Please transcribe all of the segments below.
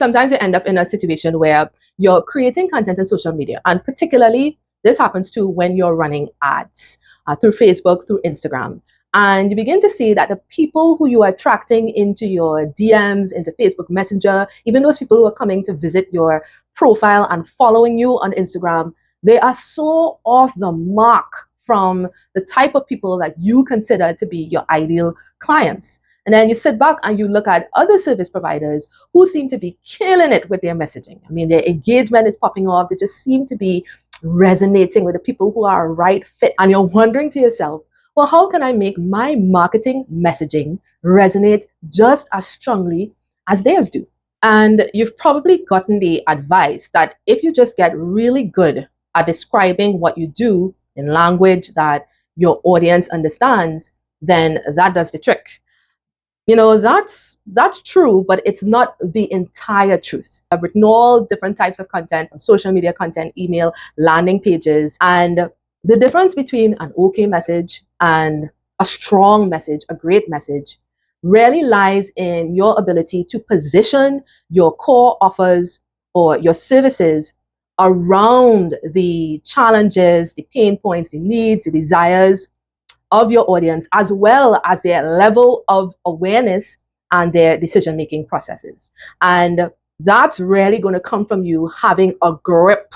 Sometimes you end up in a situation where you're creating content on social media, and particularly this happens too when you're running ads through Facebook, through Instagram. And you begin to see that the people who you are attracting into your DMs, into Facebook Messenger, even those people who are coming to visit your profile and following you on Instagram, they are so off the mark from the type of people that you consider to be your ideal clients. And then you sit back and you look at other service providers who seem to be killing it with their messaging. I mean, their engagement is popping off. They just seem to be resonating with the people who are a right fit. And you're wondering to yourself, well, how can I make my marketing messaging resonate just as strongly as theirs do? And you've probably gotten the advice that if you just get really good at describing what you do in language that your audience understands, then that does the trick. You know, that's true, but it's not the entire truth. I've written all different types of content, from social media content, email, landing pages, and the difference between an okay message and a strong message, a great message, really lies in your ability to position your core offers or your services around the challenges, the pain points, the needs, the desires of your audience, as well as their level of awareness and their decision-making processes. And that's really going to come from you having a grip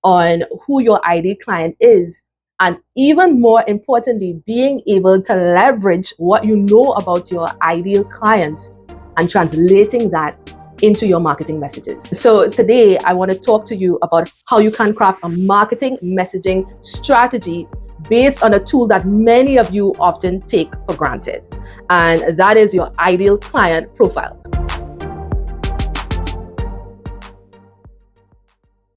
on who your ideal client is. And even more importantly, being able to leverage what you know about your ideal clients and translating that into your marketing messages. So today, I want to talk to you about how you can craft a marketing messaging strategy based on a tool that many of you often take for granted, and that is your ideal client profile.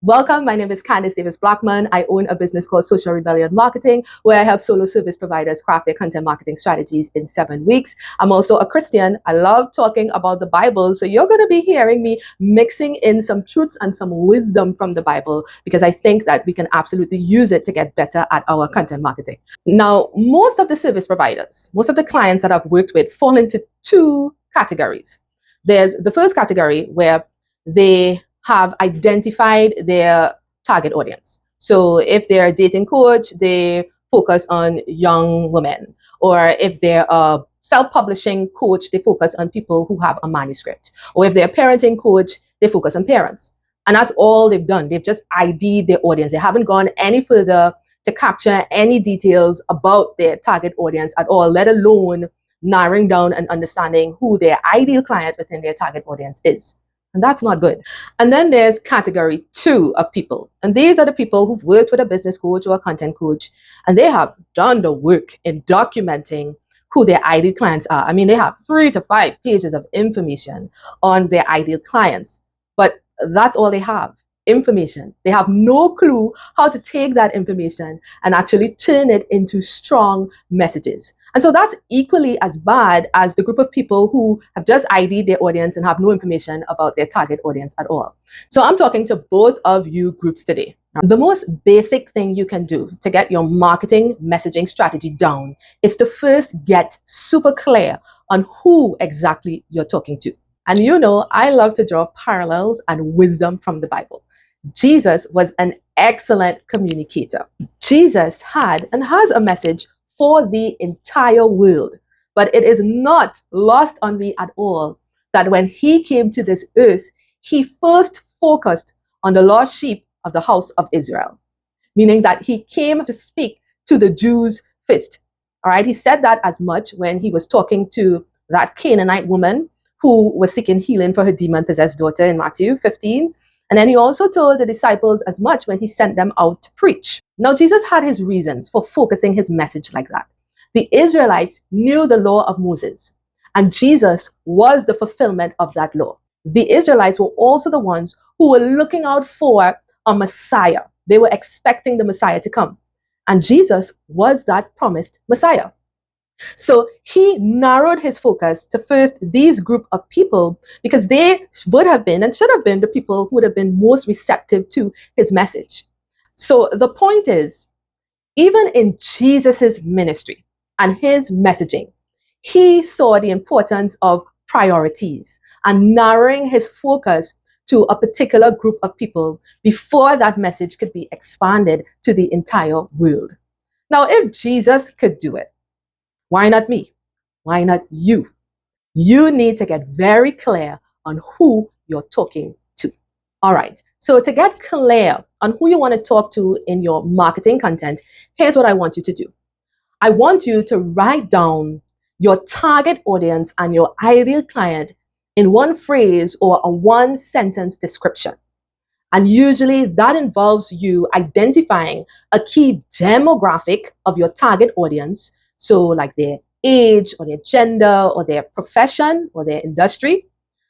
Welcome, my name is Candice Davis Blackman. I own a business called Social Rebellion Marketing, where I help solo service providers craft their content marketing strategies in 7 weeks. I'm also a Christian. I love talking about the Bible, so you're going to be hearing me mixing in some truths and some wisdom from the Bible, because I think that we can absolutely use it to get better at our content marketing. Now, most of the service providers, most of the clients that I've worked with fall into two categories. There's the first category where they have identified their target audience. So if they're a dating coach, they focus on young women. Or if they're a self-publishing coach, they focus on people who have a manuscript. Or if they're a parenting coach, they focus on parents. And that's all they've done. They've just ID'd their audience. They haven't gone any further to capture any details about their target audience at all, let alone narrowing down and understanding who their ideal client within their target audience is. And that's not good. And then there's category 2 of people. And these are the people who've worked with a business coach or a content coach, and they have done the work in documenting who their ideal clients are. I mean, they have 3 to 5 pages of information on their ideal clients, but that's all they have. Information. They have no clue how to take that information and actually turn it into strong messages. And so that's equally as bad as the group of people who have just ID'd their audience and have no information about their target audience at all. So I'm talking to both of you groups today. The most basic thing you can do to get your marketing messaging strategy down is to first get super clear on who exactly you're talking to. And you know, I love to draw parallels and wisdom from the Bible. Jesus was an excellent communicator. Jesus had and has a message for the entire world. But it is not lost on me at all that when he came to this earth, he first focused on the lost sheep of the house of Israel, meaning that he came to speak to the Jews first. All right, he said that as much when he was talking to that Canaanite woman who was seeking healing for her demon-possessed daughter in Matthew 15. And then he also told the disciples as much when he sent them out to preach. Now, Jesus had his reasons for focusing his message like that. The Israelites knew the law of Moses, and Jesus was the fulfillment of that law. The Israelites were also the ones who were looking out for a Messiah. They were expecting the Messiah to come. And Jesus was that promised Messiah. So he narrowed his focus to first these group of people because they would have been and should have been the people who would have been most receptive to his message. So the point is, even in Jesus's ministry and his messaging, he saw the importance of priorities and narrowing his focus to a particular group of people before that message could be expanded to the entire world. Now, if Jesus could do it, why not me? Why not you? You need to get very clear on who you're talking to. All right. So to get clear on who you want to talk to in your marketing content, here's what I want you to do. I want you to write down your target audience and your ideal client in one phrase or a one sentence description. And usually that involves you identifying a key demographic of your target audience. So, like their age or their gender or their profession or their industry.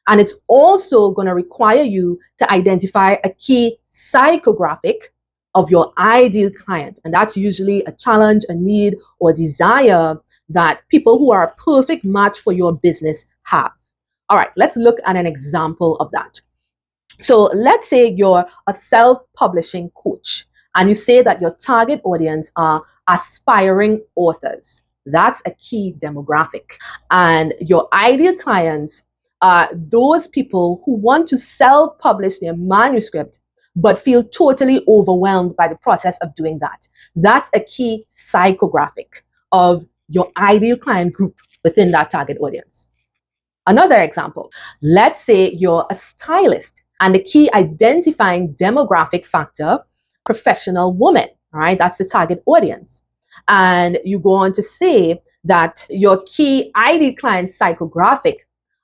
And it's also going to require you to identify a key psychographic of your ideal client. And that's usually a challenge, a need, or desire that people who are a perfect match for your business have. All right, let's look at an example of that. So let's say you're a self-publishing coach and you say that your target audience are aspiring authors. That's a key demographic. And your ideal clients are those people who want to self-publish their manuscript but feel totally overwhelmed by the process of doing that. That's a key psychographic of your ideal client group within that target audience. Another example, let's say you're a stylist and the key identifying demographic factor, professional woman, all right? That's the target audience. And you go on to say that your key ideal client psychographic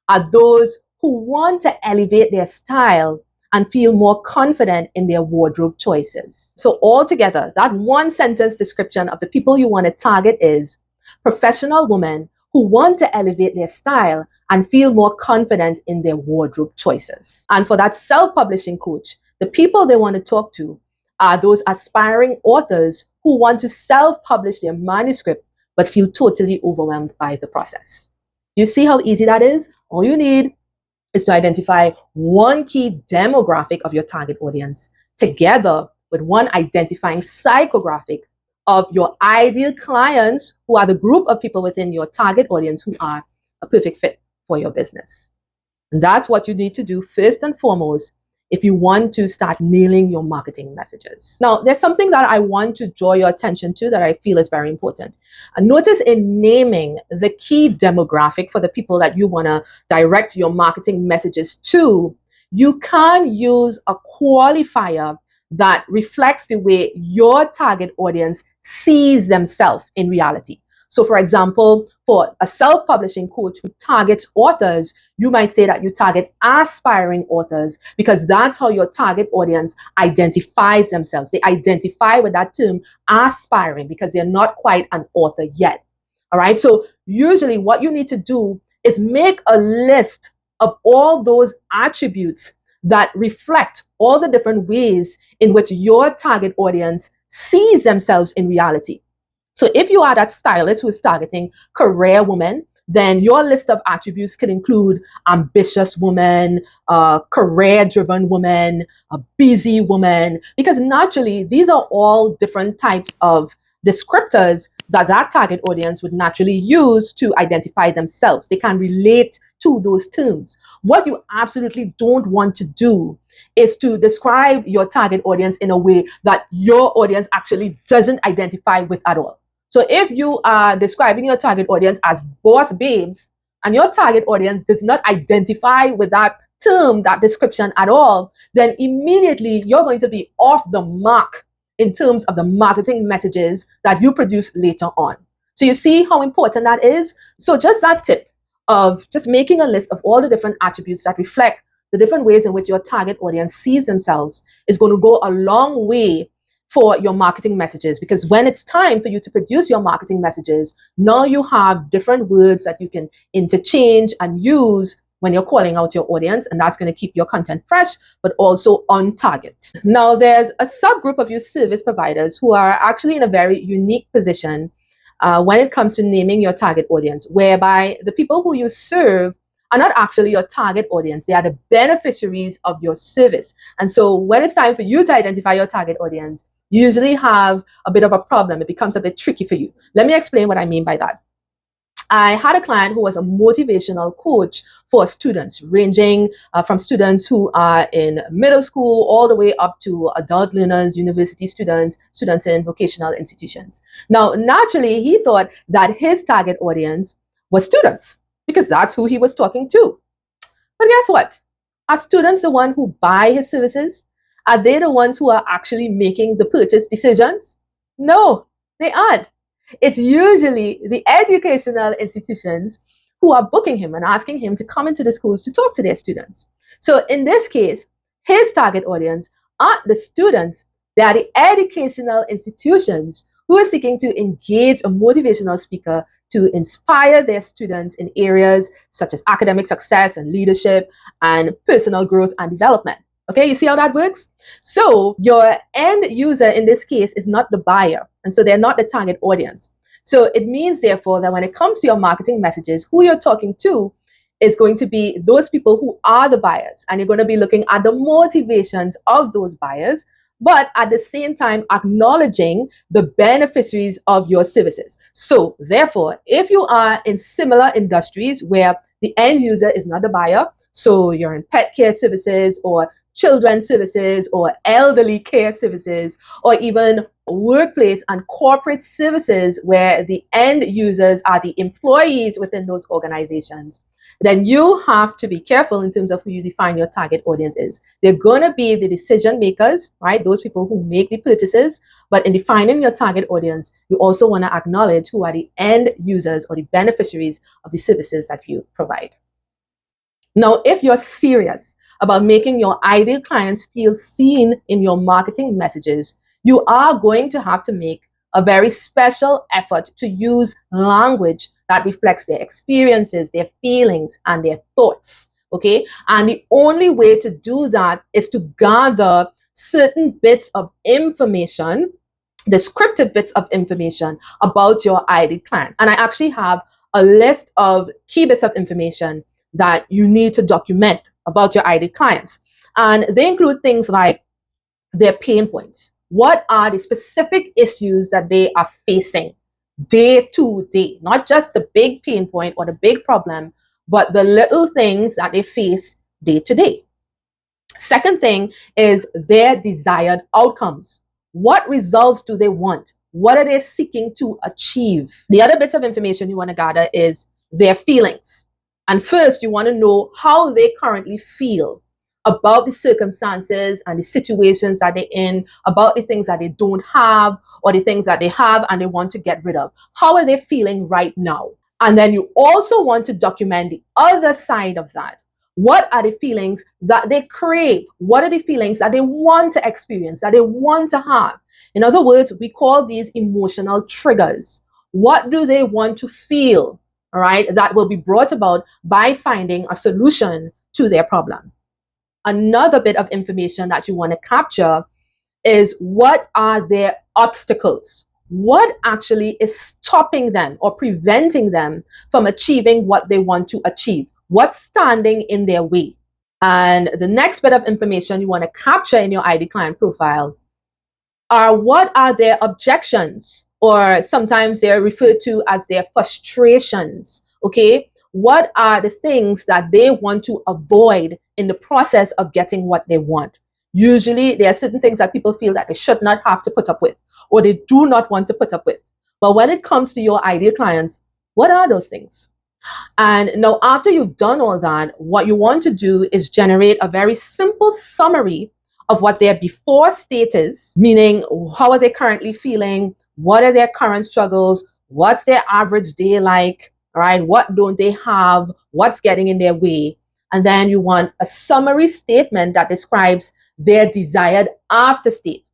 are those who want to elevate their style and feel more confident in their wardrobe choices. So altogether, that one sentence description of the people you want to target is professional women who want to elevate their style and feel more confident in their wardrobe choices. And for that self-publishing coach, the people they want to talk to are those aspiring authors who want to self-publish their manuscript but feel totally overwhelmed by the process. You see how easy that is? All you need is to identify one key demographic of your target audience together with one identifying psychographic of your ideal clients, who are the group of people within your target audience who are a perfect fit for your business. And that's what you need to do first and foremost if you want to start nailing your marketing messages. Now, there's something that I want to draw your attention to that I feel is very important. Notice in naming the key demographic for the people that you want to direct your marketing messages to, you can use a qualifier that reflects the way your target audience sees themselves in reality. So for example, for a self-publishing coach who targets authors, you might say that you target aspiring authors because that's how your target audience identifies themselves. They identify with that term aspiring because they're not quite an author yet. All right. So usually what you need to do is make a list of all those attributes that reflect all the different ways in which your target audience sees themselves in reality. So if you are that stylist who is targeting career women, then your list of attributes could include ambitious woman, career-driven woman, a busy woman, because naturally these are all different types of descriptors that target audience would naturally use to identify themselves. They can relate to those terms. What you absolutely don't want to do is to describe your target audience in a way that your audience actually doesn't identify with at all. So if you are describing your target audience as boss babes and your target audience does not identify with that term, that description at all, then immediately you're going to be off the mark in terms of the marketing messages that you produce later on. So you see how important that is? So just that tip of just making a list of all the different attributes that reflect the different ways in which your target audience sees themselves is going to go a long way for your marketing messages, because when it's time for you to produce your marketing messages, now you have different words that you can interchange and use when you're calling out your audience, and that's going to keep your content fresh but also on target. Now there's a subgroup of your service providers who are actually in a very unique position when it comes to naming your target audience, whereby the people who you serve are not actually your target audience. They are the beneficiaries of your service. And so when it's time for you to identify your target audience, you usually have a bit of a problem. It becomes a bit tricky for you. Let me explain what I mean by that. I had a client who was a motivational coach for students, ranging from students who are in middle school all the way up to adult learners, university students, students in vocational institutions. Now, naturally, he thought that his target audience was students because that's who he was talking to. But guess what? Are students the one who buy his services? Are they the ones who are actually making the purchase decisions? No, they aren't. It's usually the educational institutions who are booking him and asking him to come into the schools to talk to their students. So in this case, his target audience aren't the students, they are the educational institutions who are seeking to engage a motivational speaker to inspire their students in areas such as academic success and leadership and personal growth and development. Okay, you see how that works? So your end user in this case is not the buyer, and so they're not the target audience. So it means, therefore, that when it comes to your marketing messages, who you're talking to is going to be those people who are the buyers, and you're going to be looking at the motivations of those buyers, but at the same time acknowledging the beneficiaries of your services. So therefore, if you are in similar industries where the end user is not the buyer, so you're in pet care services or children's services or elderly care services or even workplace and corporate services where the end users are the employees within those organizations, then you have to be careful in terms of who you define your target audience is. They're going to be the decision makers, right? Those people who make the purchases. But in defining your target audience, you also want to acknowledge who are the end users or the beneficiaries of the services that you provide. Now, if you're serious about making your ideal clients feel seen in your marketing messages, you are going to have to make a very special effort to use language that reflects their experiences, their feelings, and their thoughts. Okay? And the only way to do that is to gather certain bits of information, descriptive bits of information about your ideal clients. And I actually have a list of key bits of information that you need to document about your ideal clients. And they include things like their pain points. What are the specific issues that they are facing day to day? Not just the big pain point or the big problem, but the little things that they face day to day. Second thing is their desired outcomes. What results do they want? What are they seeking to achieve? The other bits of information you want to gather is their feelings. And first, you want to know how they currently feel about the circumstances and the situations that they're in, about the things that they don't have or the things that they have and they want to get rid of. How are they feeling right now? And then you also want to document the other side of that. What are the feelings that they crave? What are the feelings that they want to experience, that they want to have? In other words, we call these emotional triggers. What do they want to feel? All right, that will be brought about by finding a solution to their problem. Another bit of information that you want to capture is what are their obstacles? What actually is stopping them or preventing them from achieving what they want to achieve? What's standing in their way? And the next bit of information you want to capture in your ID client profile are what are their objections, or sometimes they're referred to as their frustrations. Okay, what are the things that they want to avoid in the process of getting what they want? Usually there are certain things that people feel that they should not have to put up with or they do not want to put up with. But when it comes to your ideal clients, what are those things? And now, after you've done all that, what you want to do is generate a very simple summary of what their before state is, meaning how are they currently feeling, what are their current struggles, what's their average day like, all right, what don't they have, what's getting in their way. And then you want a summary statement that describes their desired after state.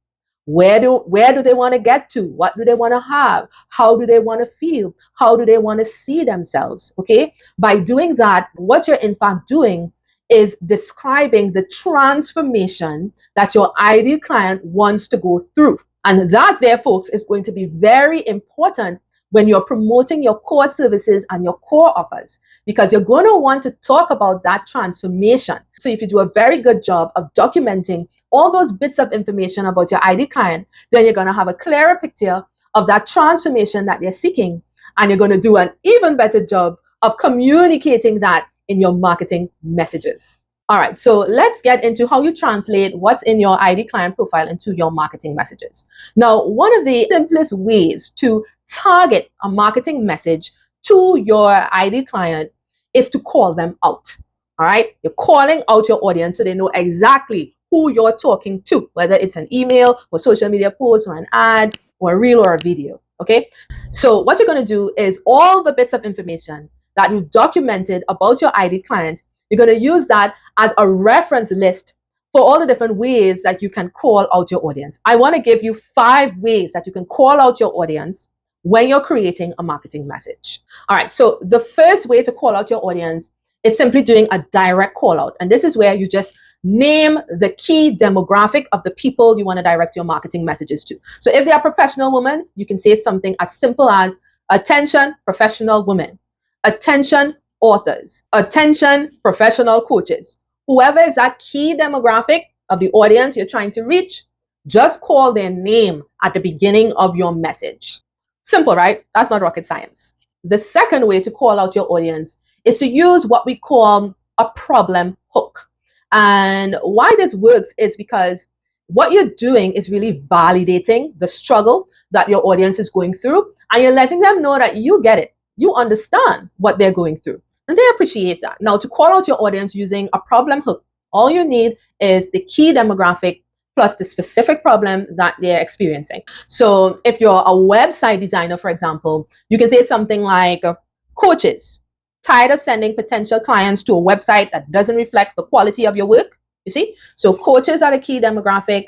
Where do they want to get to? What do they want to have? How do they want to feel? How do they want to see themselves? Okay, by doing that, what you're in fact doing is describing the transformation that your ideal client wants to go through. And that, there, folks, is going to be very important when you're promoting your core services and your core offers, because you're going to want to talk about that transformation. So if you do a very good job of documenting all those bits of information about your ideal client, then you're going to have a clearer picture of that transformation that they're seeking. and you're going to do an even better job of communicating that in your marketing messages. All right, so let's get into how you translate what's in your ID client profile into your marketing messages. Now, one of the simplest ways to target a marketing message to your ID client is to call them out. All right, you're calling out your audience so they know exactly who you're talking to, whether it's an email or social media post or an ad or a reel or a video. Okay, so what you're going to do is all the bits of information that you've documented about your ID client, you're going to use that as a reference list for all the different ways that you can call out your audience. I want to give you 5 ways that you can call out your audience when you're creating a marketing message. All right, so the first way to call out your audience is simply doing a direct call out. And this is where you just name the key demographic of the people you want to direct your marketing messages to. So if they are professional women, you can say something as simple as attention professional women, attention authors, attention professional coaches. Whoever is that key demographic of the audience you're trying to reach, just call their name at the beginning of your message. Simple, right? That's not rocket science. The second way to call out your audience is to use what we call a problem hook. And why this works is because what you're doing is really validating the struggle that your audience is going through, and you're letting them know that you get it. You understand what they're going through, and they appreciate that. Now, to call out your audience using a problem hook, all you need is the key demographic plus the specific problem that they're experiencing. So if you're a website designer, for example, you can say something like, coaches, tired of sending potential clients to a website that doesn't reflect the quality of your work? You see? So coaches are the key demographic,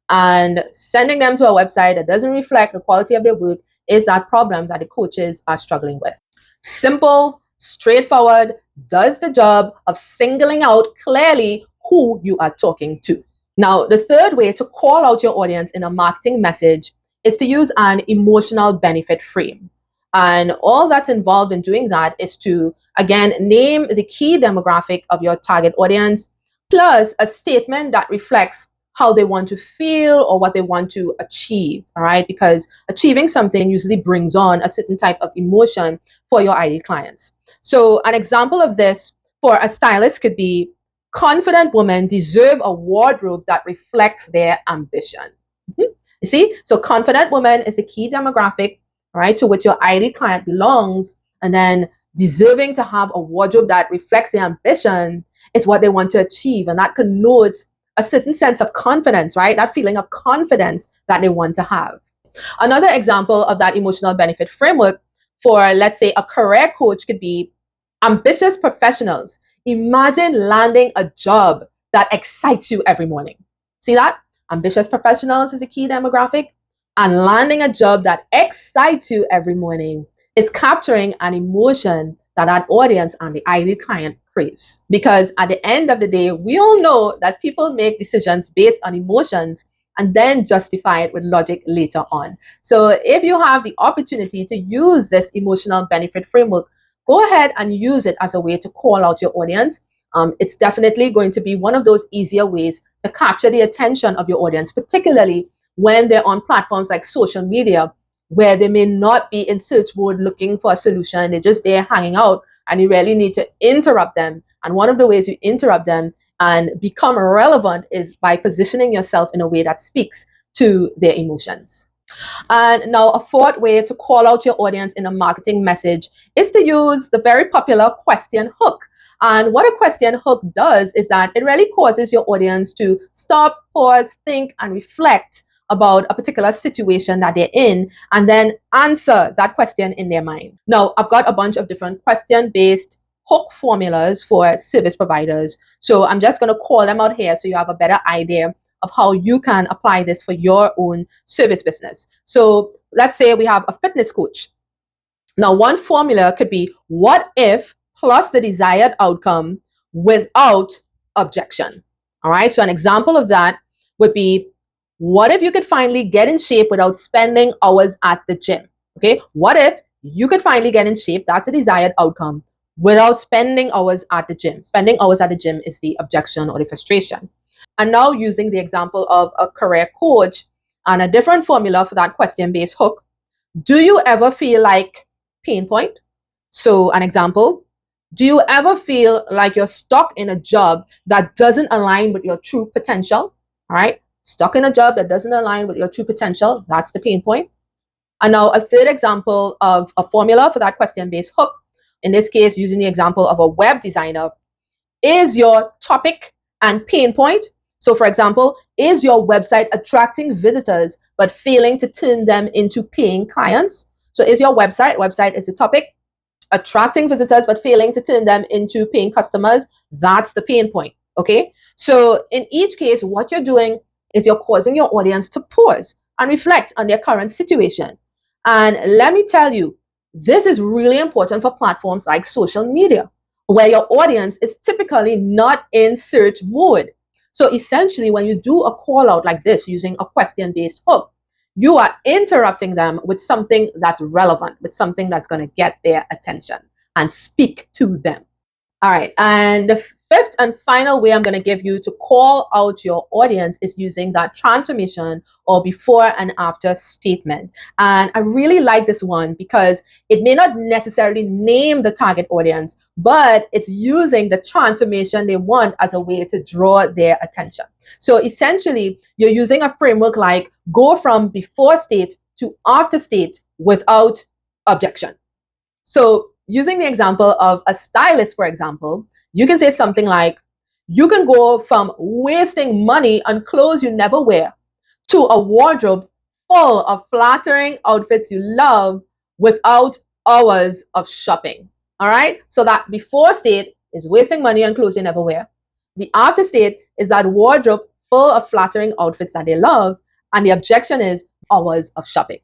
and sending them to a website that doesn't reflect the quality of their work is that problem that the coaches are struggling with. Simple, straightforward, does the job of singling out clearly who you are talking to. Now, the third way to call out your audience in a marketing message is to use an emotional benefit frame. And all that's involved in doing that is to, again, name the key demographic of your target audience, plus a statement that reflects how they want to feel or what they want to achieve, all right? Because achieving something usually brings on a certain type of emotion for your ID clients. So an example of this for a stylist could be, confident women deserve a wardrobe that reflects their ambition. You see? So confident women is the key demographic, right, to which your ID client belongs, and then deserving to have a wardrobe that reflects their ambition is what they want to achieve, and that connotes a certain sense of confidence, right? That feeling of confidence that they want to have. Another example of that emotional benefit framework for, let's say, a career coach could be, ambitious professionals, imagine landing a job that excites you every morning. See that? Ambitious professionals is a key demographic, and landing a job that excites you every morning is capturing an emotion that that audience and the ID client craves. Because at the end of the day, we all know that people make decisions based on emotions and then justify it with logic later on. So if you have the opportunity to use this emotional benefit framework, go ahead and use it as a way to call out your audience. It's definitely going to be one of those easier ways to capture the attention of your audience, particularly when they're on platforms like social media, where they may not be in search mode looking for a solution. They're just there hanging out, and you really need to interrupt them. And one of the ways you interrupt them and become relevant is by positioning yourself in a way that speaks to their emotions. And now a fourth way to call out your audience in a marketing message is to use the very popular question hook. And what a question hook does is that it really causes your audience to stop, pause, think, and reflect about a particular situation that they're in, and then answer that question in their mind. Now, I've got a bunch of different question-based hook formulas for service providers. So I'm just going to call them out here so you have a better idea of how you can apply this for your own service business. So let's say we have a fitness coach. Now, one formula could be, what if plus the desired outcome without objection. All right. So an example of that would be, what if you could finally get in shape without spending hours at the gym? Okay. What if you could finally get in shape? That's a desired outcome without spending hours at the gym. Spending hours at the gym is the objection or the frustration. And now using the example of a career coach and a different formula for that question-based hook, do you ever feel like pain point. So, an example, do you ever feel like you're stuck in a job that doesn't align with your true potential? All right, stuck in a job that doesn't align with your true potential, that's the pain point. And now, a third example of a formula for that question based hook, in this case, using the example of a web designer, is your topic and pain point. So, for example, is your website attracting visitors but failing to turn them into paying clients? So, is your website is the topic, attracting visitors but failing to turn them into paying customers? That's the pain point. Okay. So, in each case, what you're doing is you're causing your audience to pause and reflect on their current situation. And let me tell you, this is really important for platforms like social media, where your audience is typically not in search mode. So essentially, when you do a call out like this using a question based hook, you are interrupting them with something that's relevant, with something that's going to get their attention and speak to them. All right. And the fifth and final way I'm going to give you to call out your audience is using that transformation or before and after statement. And I really like this one because it may not necessarily name the target audience, but it's using the transformation they want as a way to draw their attention. So essentially, you're using a framework like go from before state to after state without objection. So, using the example of a stylist, for example, you can say something like, you can go from wasting money on clothes you never wear to a wardrobe full of flattering outfits you love without hours of shopping. All right. So, that before state is wasting money on clothes you never wear. The after state is that wardrobe full of flattering outfits that they love. And the objection is hours of shopping.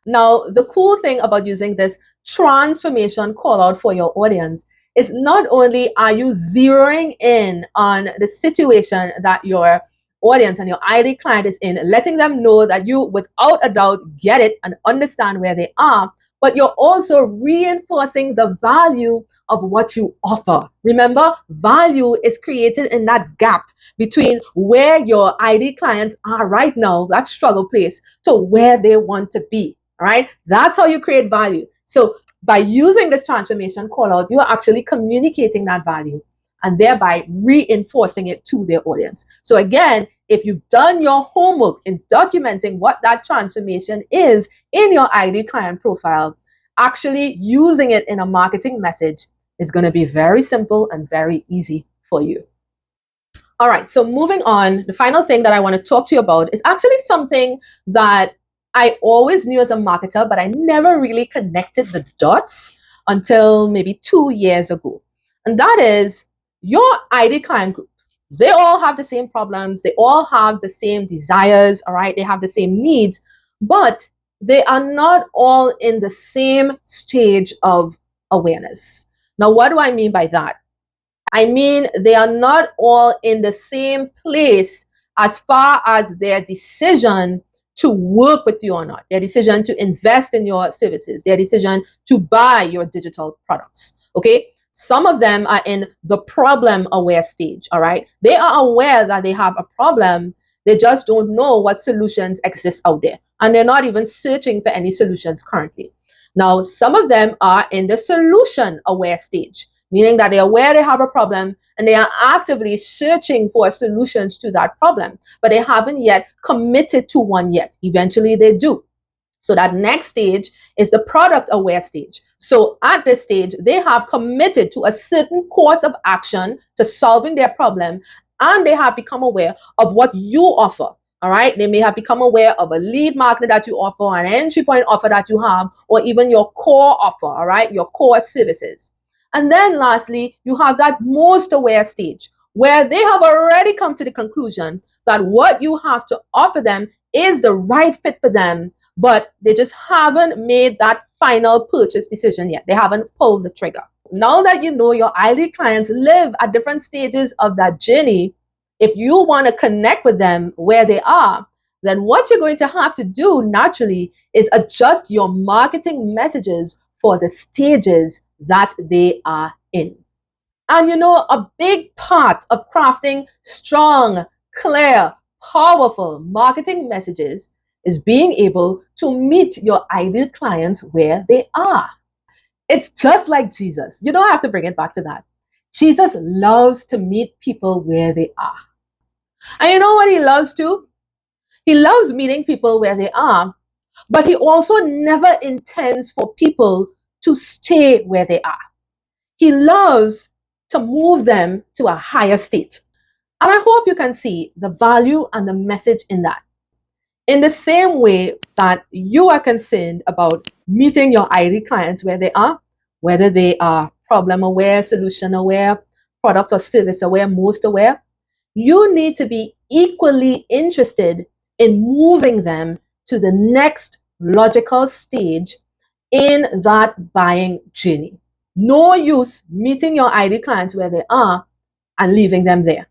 Now, the cool thing about using this transformation call out for your audience is not only are you zeroing in on the situation that your audience and your ideal client is in, letting them know that you, without a doubt, get it and understand where they are, but you're also reinforcing the value of what you offer. Remember, value is created in that gap between where your ideal clients are right now, that struggle place, to where they want to be. All right. That's how you create value. So by using this transformation call out, you are actually communicating that value and thereby reinforcing it to their audience. So again, if you've done your homework in documenting what that transformation is in your ID client profile, actually using it in a marketing message is going to be very simple and very easy for you. All right, so moving on, the final thing that I want to talk to you about is actually something that I always knew as a marketer, but I never really connected the dots until maybe 2 years ago. And that is your ID client group. They all have the same problems, they all have the same desires, all right? They have the same needs, but they are not all in the same stage of awareness. Now, what do I mean by that? I mean, they are not all in the same place as far as their decision to work with you or not, their decision to invest in your services, their decision to buy your digital products. Okay. Some of them are in the problem aware stage. All right. They are aware that they have a problem. They just don't know what solutions exist out there. And they're not even searching for any solutions currently. Now, some of them are in the solution aware stage, meaning that they are aware they have a problem and they are actively searching for solutions to that problem, but they haven't yet committed to one yet. Eventually they do. So that next stage is the product aware stage. So at this stage, they have committed to a certain course of action to solving their problem, and they have become aware of what you offer. All right. They may have become aware of a lead magnet that you offer, an entry point offer that you have, or even your core offer. All right. Your core services. And then lastly, you have that most aware stage where they have already come to the conclusion that what you have to offer them is the right fit for them, but they just haven't made that final purchase decision yet. They haven't pulled the trigger. Now that you know your ideal clients live at different stages of that journey, if you want to connect with them where they are, then what you're going to have to do naturally is adjust your marketing messages for the stages that they are in. And you know, a big part of crafting strong, clear, powerful marketing messages is being able to meet your ideal clients where they are. It's just like Jesus. You don't have to bring it back to that. Jesus loves to meet people where they are. And you know what he loves to? He loves meeting people where they are, but he also never intends for people to stay where they are. He loves to move them to a higher state. And I hope you can see the value and the message in that. In the same way that you are concerned about meeting your ID clients where they are, whether they are problem aware, solution aware, product or service aware, most aware, you need to be equally interested in moving them to the next logical stage in that buying journey. No use meeting your ID clients where they are and leaving them there.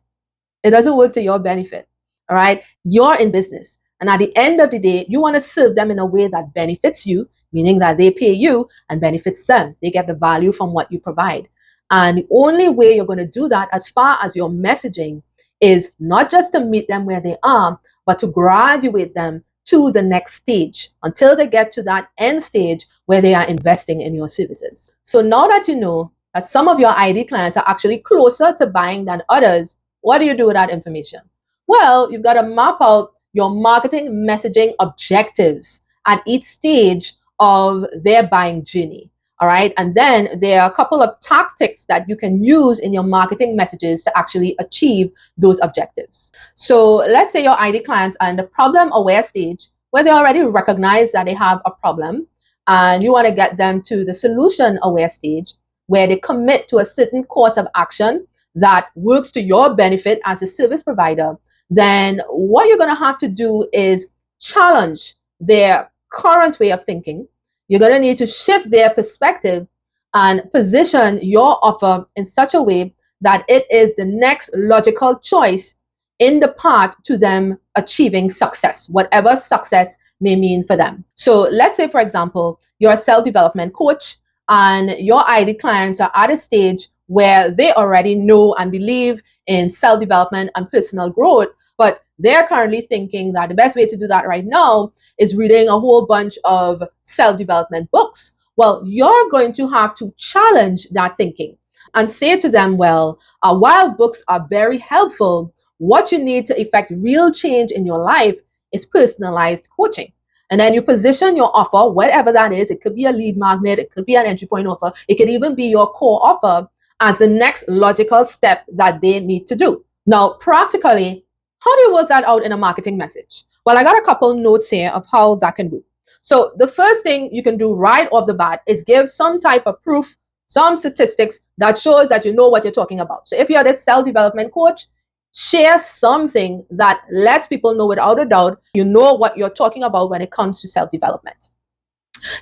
It doesn't work to your benefit. All right. You're in business. And at the end of the day, you want to serve them in a way that benefits you, meaning that they pay you and benefits them. They get the value from what you provide. And the only way you're going to do that, as far as your messaging, is not just to meet them where they are, but to graduate them to the next stage until they get to that end stage where they are investing in your services. So now that you know that some of your ID clients are actually closer to buying than others, what do you do with that information? Well, you've got to map out your marketing messaging objectives at each stage of their buying journey. All right. And then there are a couple of tactics that you can use in your marketing messages to actually achieve those objectives. So let's say your ID clients are in the problem aware stage where they already recognize that they have a problem, and you want to get them to the solution aware stage where they commit to a certain course of action that works to your benefit as a service provider. Then what you're going to have to do is challenge their current way of thinking. You're going to need to shift their perspective and position your offer in such a way that it is the next logical choice in the path to them achieving success, whatever success may mean for them. So let's say, for example, you're a self-development coach and your ID clients are at a stage where they already know and believe in self-development and personal growth, but they're currently thinking that the best way to do that right now is reading a whole bunch of self-development books. Well, you're going to have to challenge that thinking and say to them, well, while books are very helpful, what you need to effect real change in your life is personalized coaching. And then you position your offer, whatever that is. It could be a lead magnet, it could be an entry point offer, it could even be your core offer as the next logical step that they need to do. Now, practically, how do you work that out in a marketing message? Well, I got a couple notes here of how that can work. So the first thing you can do right off the bat is give some type of proof, some statistics that shows that you know what you're talking about. So if you're this self-development coach, share something that lets people know without a doubt you know what you're talking about when it comes to self-development.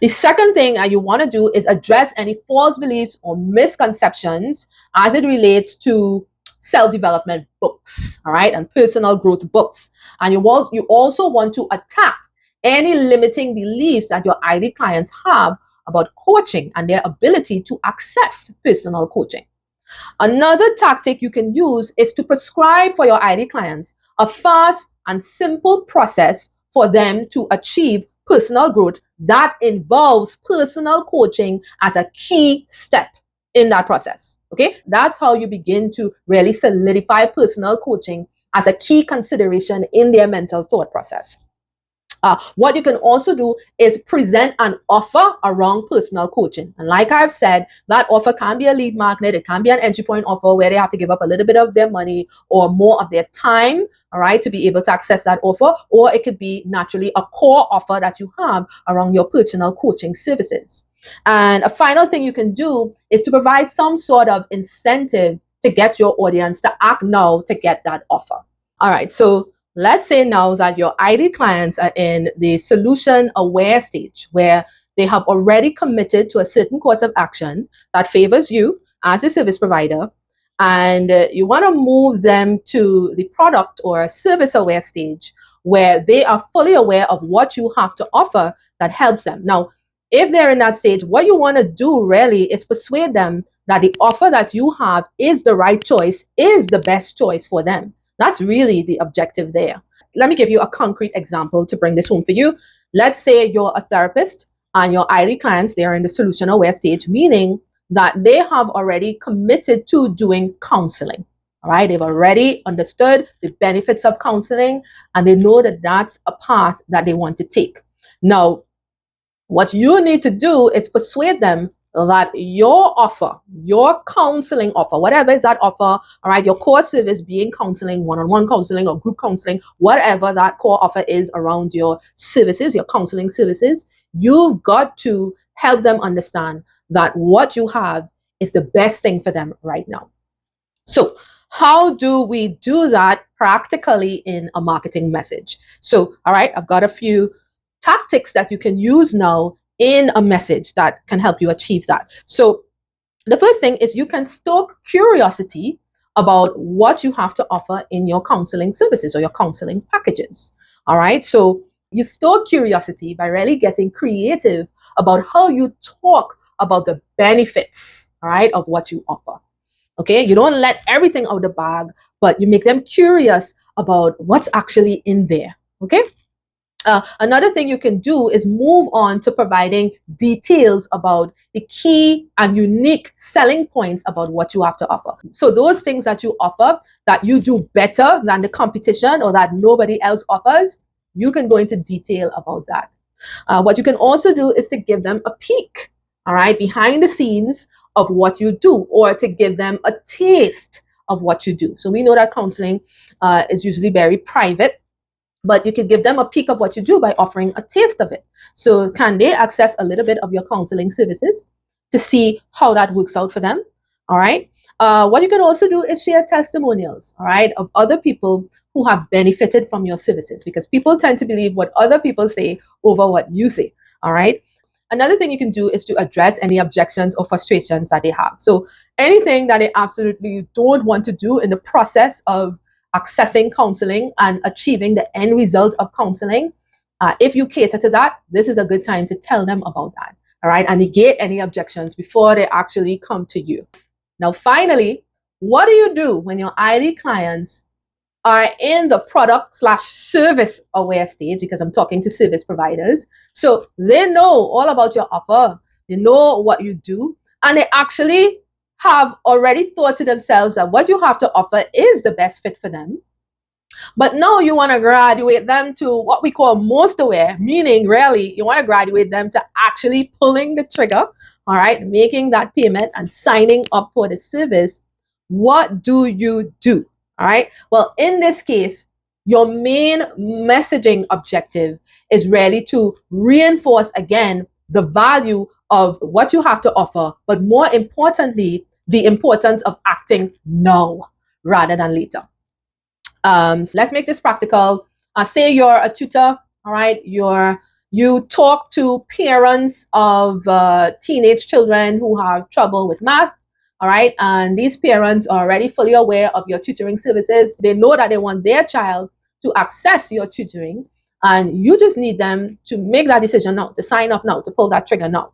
The second thing that you want to do is address any false beliefs or misconceptions as it relates to self-development books, all right, and personal growth books. And you also want to attack any limiting beliefs that your ID clients have about coaching and their ability to access personal coaching. Another tactic you can use is to prescribe for your ID clients a fast and simple process for them to achieve personal growth that involves personal coaching as a key step in that process. Okay, that's how you begin to really solidify personal coaching as a key consideration in their mental thought process. What you can also do is present an offer around personal coaching. And like I've said, that offer can be a lead magnet. It can be an entry point offer where they have to give up a little bit of their money or more of their time, all right, to be able to access that offer. Or it could be naturally a core offer that you have around your personal coaching services. And a final thing you can do is to provide some sort of incentive to get your audience to act now to get that offer. All right, so let's say now that your ID clients are in the solution aware stage where they have already committed to a certain course of action that favors you as a service provider, and you want to move them to the product or service aware stage where they are fully aware of what you have to offer that helps them. Now, if they're in that stage, what you want to do really is persuade them that the offer that you have is the right choice, is the best choice for them. That's really the objective there. Let me give you a concrete example to bring this home for you. Let's say you're a therapist and your ideal clients, they are in the solution aware stage, meaning that they have already committed to doing counseling. All right, they've already understood the benefits of counseling, and they know that that's a path that they want to take. Now, what you need to do is persuade them that your offer, your counseling offer, whatever is that offer, all right, your core service being counseling, one-on-one counseling or group counseling, whatever that core offer is around your services, your counseling services, you've got to help them understand that what you have is the best thing for them right now. So, how do we do that practically in a marketing message? So, all right, I've got a few tactics that you can use now in a message that can help you achieve that. So, the first thing is you can stoke curiosity about what you have to offer in your counseling services or your counseling packages. All right, so you stoke curiosity by really getting creative about how you talk about the benefits, all right, of what you offer. Okay, you don't let everything out of the bag, but you make them curious about what's actually in there. Okay. Another thing you can do is move on to providing details about the key and unique selling points about what you have to offer. So those things that you offer that you do better than the competition or that nobody else offers, you can go into detail about that. What you can also do is to give them a peek, all right, behind the scenes of what you do, or to give them a taste of what you do. So we know that counseling is usually very private, but you can give them a peek of what you do by offering a taste of it. So can they access a little bit of your counseling services to see how that works out for them? All right. What you can also do is share testimonials, all right, of other people who have benefited from your services, because people tend to believe what other people say over what you say. All right. Another thing you can do is to address any objections or frustrations that they have. So anything that they absolutely don't want to do in the process of accessing counseling and achieving the end result of counseling, if you cater to that, this is a good time to tell them about that. All right. And negate any objections before they actually come to you. Now, finally, what do you do when your ID clients are in the product slash service aware stage? Because I'm talking to service providers. So they know all about your offer, they know what you do, and they actually have already thought to themselves that what you have to offer is the best fit for them. But now you want to graduate them to what we call most aware, meaning really you want to graduate them to actually pulling the trigger, all right, making that payment and signing up for the service. What do you do? All right. Well, in this case, your main messaging objective is really to reinforce again the value of what you have to offer, but more importantly, the importance of acting now rather than later. Let's make this practical. Say you're a tutor, all right? You talk to parents of teenage children who have trouble with math, all right? And these parents are already fully aware of your tutoring services. They know that they want their child to access your tutoring, and you just need them to make that decision now, to sign up now, to pull that trigger now.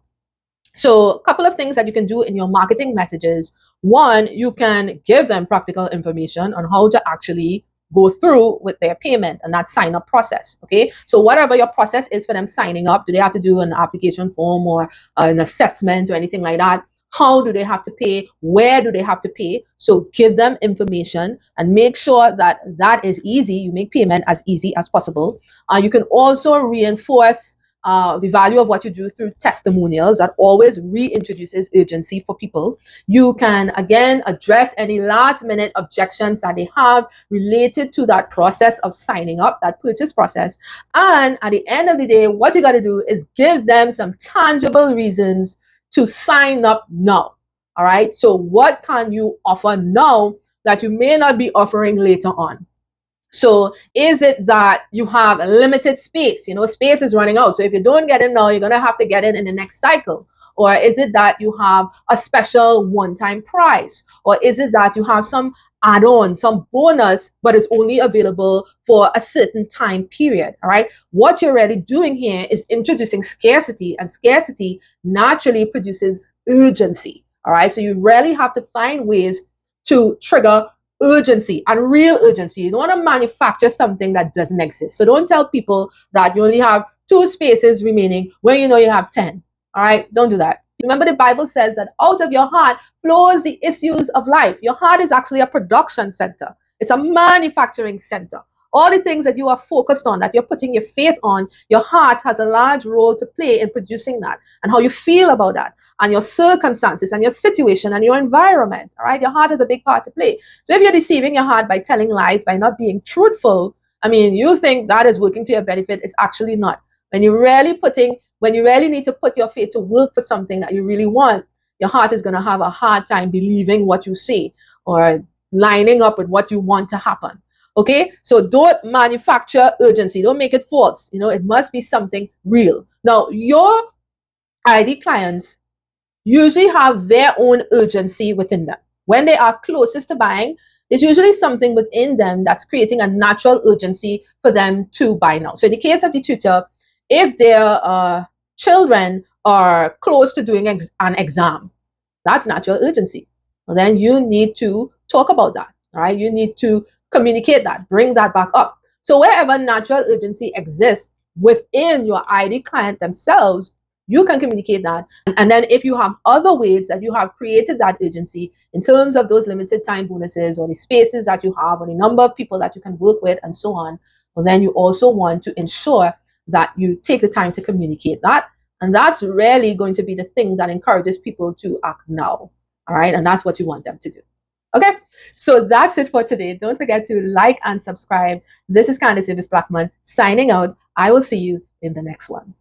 So a couple of things that you can do in your marketing messages. One, you can give them practical information on how to actually go through with their payment and that sign up process. Okay. So whatever your process is for them signing up, do they have to do an application form or an assessment or anything like that? How do they have to pay? Where do they have to pay? So give them information and make sure that that is easy. You make payment as easy as possible. You can also reinforce the value of what you do through testimonials that always reintroduces urgency for people. You can again address any last minute objections that they have related to that process of signing up, that purchase process. And at the end of the day, what you got to do is give them some tangible reasons to sign up now. All right. So what can you offer now that you may not be offering later on? So is it that you have a limited space? You know, space is running out. So if you don't get in now, you're going to have to get in the next cycle. Or is it that you have a special one-time price? Or is it that you have some add-on, some bonus, but it's only available for a certain time period? All right. What you're really doing here is introducing scarcity, and scarcity naturally produces urgency. All right. So you really have to find ways to trigger urgency and real urgency. You don't want to manufacture something that doesn't exist. So don't tell people that you only have two spaces remaining when you know you have 10. All right, don't do that. Remember, the Bible says that out of your heart flows the issues of life. Your heart is actually a production center, it's a manufacturing center. All the things that you are focused on, that you're putting your faith on, your heart has a large role to play in producing that, and how you feel about that, and your circumstances, and your situation, and your environment. All right, your heart has a big part to play. So if you're deceiving your heart by telling lies, by not being truthful, I mean, you think that is working to your benefit. It's actually not. When you really need to put your faith to work for something that you really want, your heart is going to have a hard time believing what you say or lining up with what you want to happen. Okay, so don't manufacture urgency. Don't make it false. It must be something real. Now, your ID clients usually have their own urgency within them. When they are closest to buying, there's usually something within them that's creating a natural urgency for them to buy now. So in the case of the tutor, if their children are close to doing an exam, that's natural urgency. Well, then you need to talk about that. All right, you need to communicate that, bring that back up. So wherever natural urgency exists within your ID client themselves, you can communicate that. And then if you have other ways that you have created that urgency in terms of those limited time bonuses or the spaces that you have or the number of people that you can work with and so on, well, then you also want to ensure that you take the time to communicate that. And that's really going to be the thing that encourages people to act now. All right. And that's what you want them to do. Okay. So that's it for today. Don't forget to like and subscribe. This is Candace Davis Blackman signing out. I will see you in the next one.